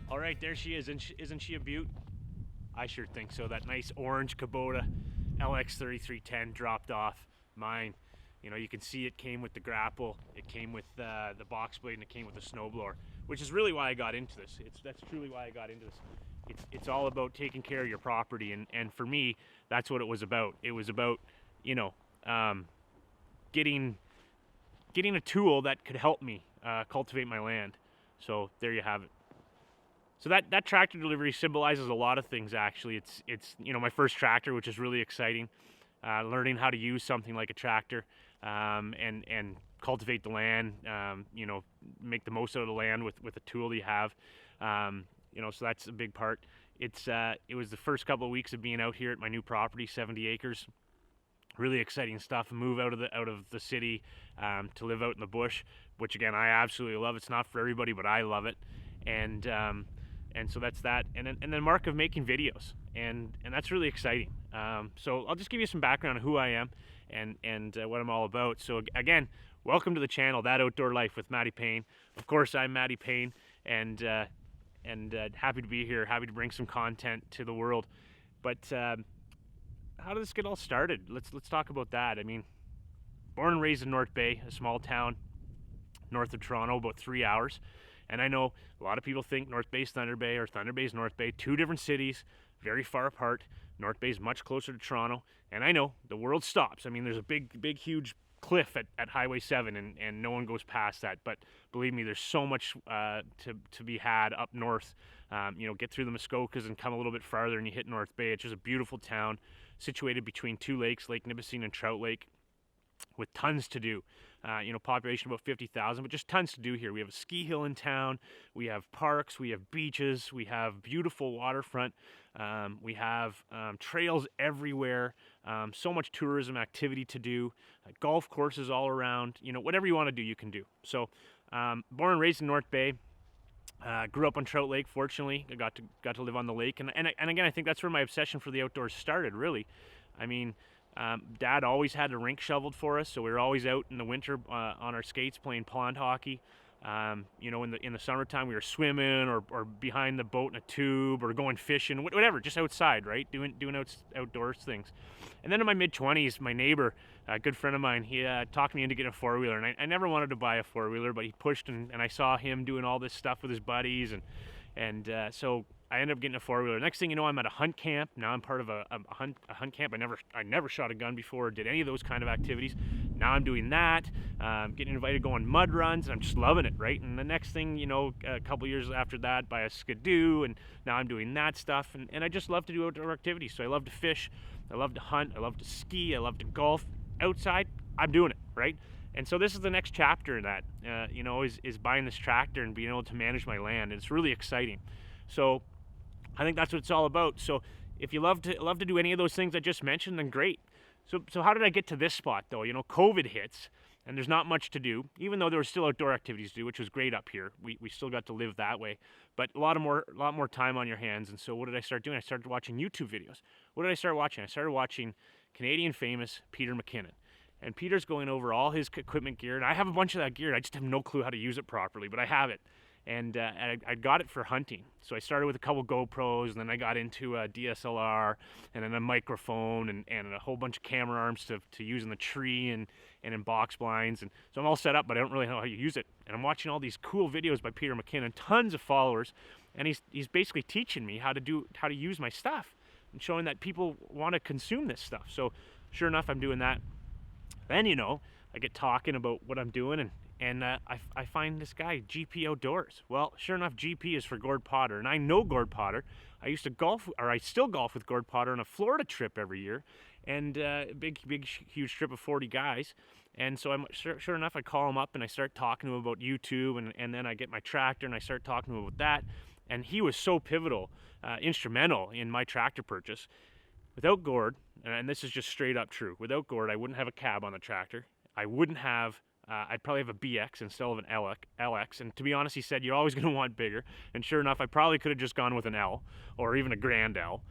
All right, there she is. Isn't she a beaut? I sure think so. That nice orange Kubota LX3310 dropped off mine. You know, you can see it came with the Grapple, it came with the box blade, and it came with the Snowblower, which is really why I got into this. That's truly why I got into this. It's all about taking care of your property, and for me, that's what it was about. It was about, you know, getting a tool that could help me cultivate my land. So there you have it. So that tractor delivery symbolizes a lot of things. Actually, it's you know, my first tractor, which is really exciting. Learning how to use something like a tractor and cultivate the land. You know, make the most out of the land with a tool you have. You know, so that's a big part. It was the first couple of weeks of being out here at my new property, 70 acres. Really exciting stuff. Move out of the city to live out in the bush, which again I absolutely love. It's not for everybody, but I love it. And so that's that. And then Mark of making videos, and that's really exciting. So I'll just give you some background on who I am and what I'm all about. So again, welcome to the channel, That Outdoor Life with Matty Payne. Of course, I'm Matty Payne, and happy to be here. Happy to bring some content to the world. But how did this get all started? Let's talk about that. I mean, born and raised in North Bay, a small town north of Toronto, about 3 hours. And I know a lot of people think North Bay's Thunder Bay or Thunder Bay's North Bay, two different cities, very far apart. North Bay's much closer to Toronto. And I know the world stops. I mean, there's a big, huge cliff at Highway 7 and no one goes past that. But believe me, there's so much to be had up north. You know, get through the Muskokas and come a little bit farther and you hit North Bay. It's just a beautiful town situated between two lakes, Lake Nipissing and Trout Lake, with tons to do. You know, population about 50,000, but just tons to do here. We have a ski hill in town, we have parks, we have beaches, we have beautiful waterfront, we have trails everywhere, so much tourism activity to do, golf courses all around. You know, whatever you want to do, you can do. So, born and raised in North Bay. Grew up on Trout Lake, fortunately. I got to live on the lake, and again, I think that's where my obsession for the outdoors started, really. I mean, Dad always had a rink shoveled for us, so we were always out in the winter on our skates playing pond hockey. You know, in the summertime we were swimming or behind the boat in a tube or going fishing, whatever, just outside, right? Doing outdoors things. And then in my mid-20s, my neighbor, a good friend of mine, he talked me into getting a four-wheeler, and I never wanted to buy a four-wheeler, but he pushed, and I saw him doing all this stuff with his buddies, and so I ended up getting a four-wheeler. Next thing you know, I'm at a hunt camp. Now I'm part of a hunt camp. I never shot a gun before or did any of those kind of activities. Now I'm doing that, getting invited to go on mud runs, and I'm just loving it, right? And the next thing, you know, a couple years after that, buy a Skidoo, and now I'm doing that stuff. And I just love to do outdoor activities. So I love to fish, I love to hunt, I love to ski, I love to golf. Outside, I'm doing it, right? And so this is the next chapter in that, you know, is buying this tractor and being able to manage my land. And it's really exciting. So I think that's what it's all about. So if you love to do any of those things I just mentioned, then great. So how did I get to this spot though? You know, COVID hits and there's not much to do, even though there were still outdoor activities to do, which was great up here. We still got to live that way, but a lot more time on your hands. And so what did I start doing? I started watching YouTube videos. What did I start watching? I started watching Canadian famous Peter McKinnon. And Peter's going over all his equipment gear, and I have a bunch of that gear. I just have no clue how to use it properly, but I have it. And I got it for hunting. So I started with a couple GoPros, and then I got into a DSLR, and then a microphone, and a whole bunch of camera arms to use in the tree and in box blinds. And so I'm all set up, but I don't really know how you use it. And I'm watching all these cool videos by Peter McKinnon, tons of followers, and he's basically teaching me how to use my stuff and showing that people want to consume this stuff. So sure enough, I'm doing that. Then, you know, I get talking about what I'm doing, and I find this guy, GP Outdoors. Well, sure enough, GP is for Gord Potter, and I know Gord Potter. I used to golf, or I still golf with Gord Potter on a Florida trip every year, and big, huge trip of 40 guys. And so I'm sure enough, I call him up and I start talking to him about YouTube, and then I get my tractor and I start talking to him about that. And he was so pivotal, instrumental in my tractor purchase. Without Gord, and this is just straight up true, without Gord, I wouldn't have a cab on the tractor. I wouldn't have, I'd probably have a BX instead of an LX. And to be honest, he said, you're always going to want bigger. And sure enough, I probably could have just gone with an L or even a Grand L.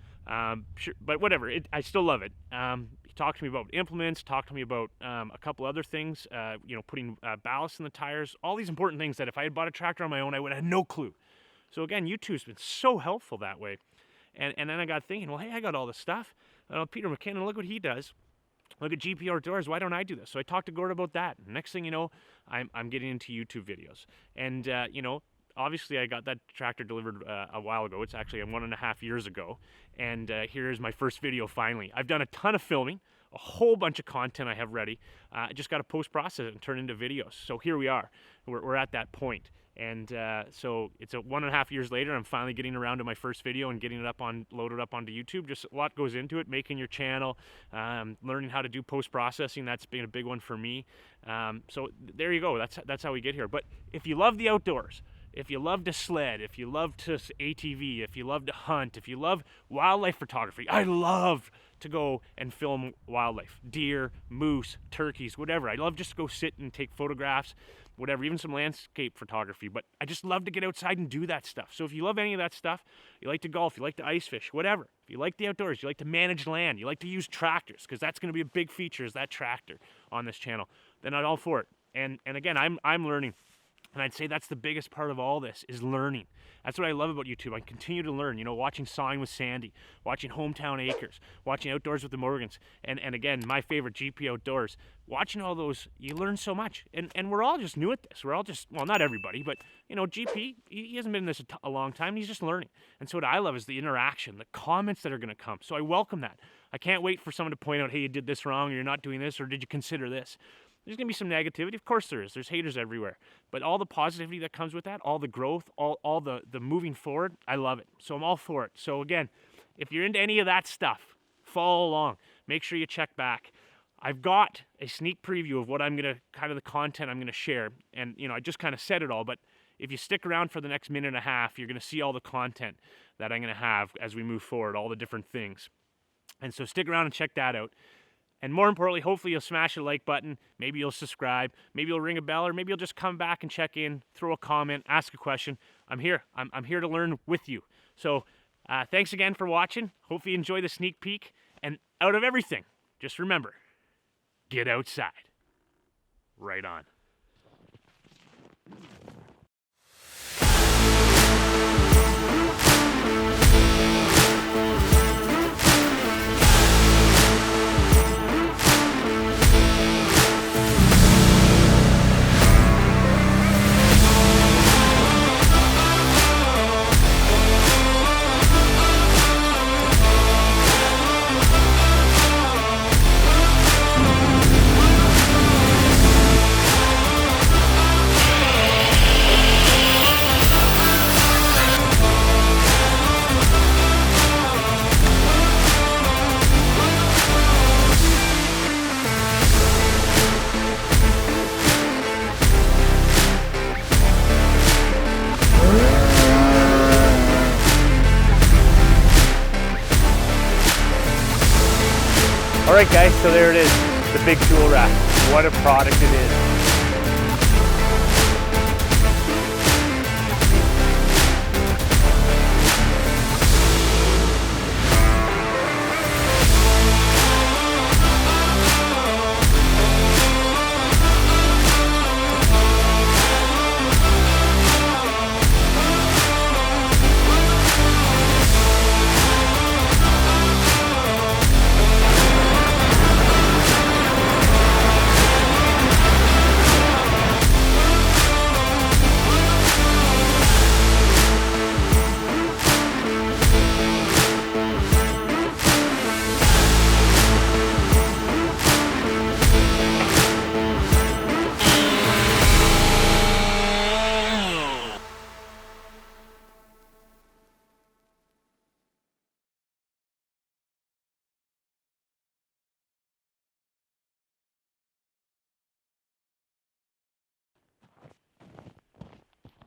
Sure, but whatever, I still love it. He talked to me about implements, talked to me about a couple other things, you know, putting ballast in the tires, all these important things that if I had bought a tractor on my own, I would have had no clue. So again, YouTube's been so helpful that way. And then I got thinking, well, hey, I got all this stuff. Peter McKinnon, look what he does. Look at GP Outdoors. Why don't I do this? So I talked to Gord about that. And next thing you know, I'm getting into YouTube videos. And, you know, obviously I got that tractor delivered a while ago. It's actually 1.5 years ago. And here's my first video finally. I've done a ton of filming, a whole bunch of content I have ready. I just got to post-process it and turn it into videos. So here we are. We're at that point. And so it's 1.5 years later. I'm finally getting around to my first video and getting it loaded up onto YouTube. Just a lot goes into it, making your channel, learning how to do post-processing. That's been a big one for me. So there you go. That's how we get here. But if you love the outdoors, if you love to sled, if you love to ATV, if you love to hunt, if you love wildlife photography, I love to go and film wildlife, deer, moose, turkeys, whatever. I love just to go sit and take photographs, whatever, even some landscape photography. But I just love to get outside and do that stuff. So if you love any of that stuff, you like to golf, you like to ice fish, whatever. If you like the outdoors, you like to manage land, you like to use tractors, because that's going to be a big feature, is that tractor on this channel, then I'm all for it. And again, I'm learning. And I'd say that's the biggest part of all this, is learning. That's what I love about YouTube. I continue to learn, you know, watching Sawing with Sandy, watching Hometown Acres, watching Outdoors with the Morgans, and again, my favorite, GP Outdoors. Watching all those, you learn so much. And we're all just new at this. We're all just, well, not everybody, but, you know, GP, he hasn't been in this a long time. He's just learning. And so what I love is the interaction, the comments that are going to come. So I welcome that. I can't wait for someone to point out, hey, you did this wrong, or you're not doing this, or did you consider this? There's going to be some negativity. Of course there is. There's haters everywhere. But all the positivity that comes with that, all the growth, all the moving forward, I love it. So I'm all for it. So again, if you're into any of that stuff, follow along. Make sure you check back. I've got a sneak preview of what I'm going to, kind of the content I'm going to share. And, you know, I just kind of said it all. But if you stick around for the next minute and a half, you're going to see all the content that I'm going to have as we move forward, all the different things. And so stick around and check that out. And more importantly, hopefully you'll smash the like button, maybe you'll subscribe, maybe you'll ring a bell, or maybe you'll just come back and check in, throw a comment, ask a question. I'm here. I'm here to learn with you. So thanks again for watching. Hopefully you enjoy the sneak peek. And out of everything, just remember, get outside. Right on. Alright guys, so there it is, the big tool rack. What a product it is.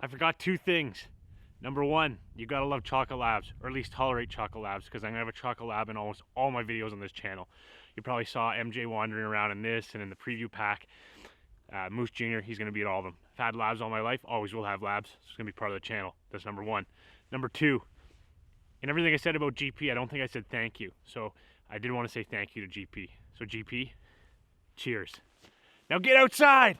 I forgot 2 things. Number 1, you gotta love Chocolate Labs, or at least tolerate Chocolate Labs, because I'm gonna have a Chocolate Lab in almost all my videos on this channel. You probably saw MJ wandering around in this and in the preview pack. Moose Jr., he's gonna be at all of them. I've had labs all my life, always will have labs. It's gonna be part of the channel. That's number 1. Number 2, in everything I said about GP, I don't think I said thank you. So I did want to say thank you to GP. So GP, cheers. Now get outside!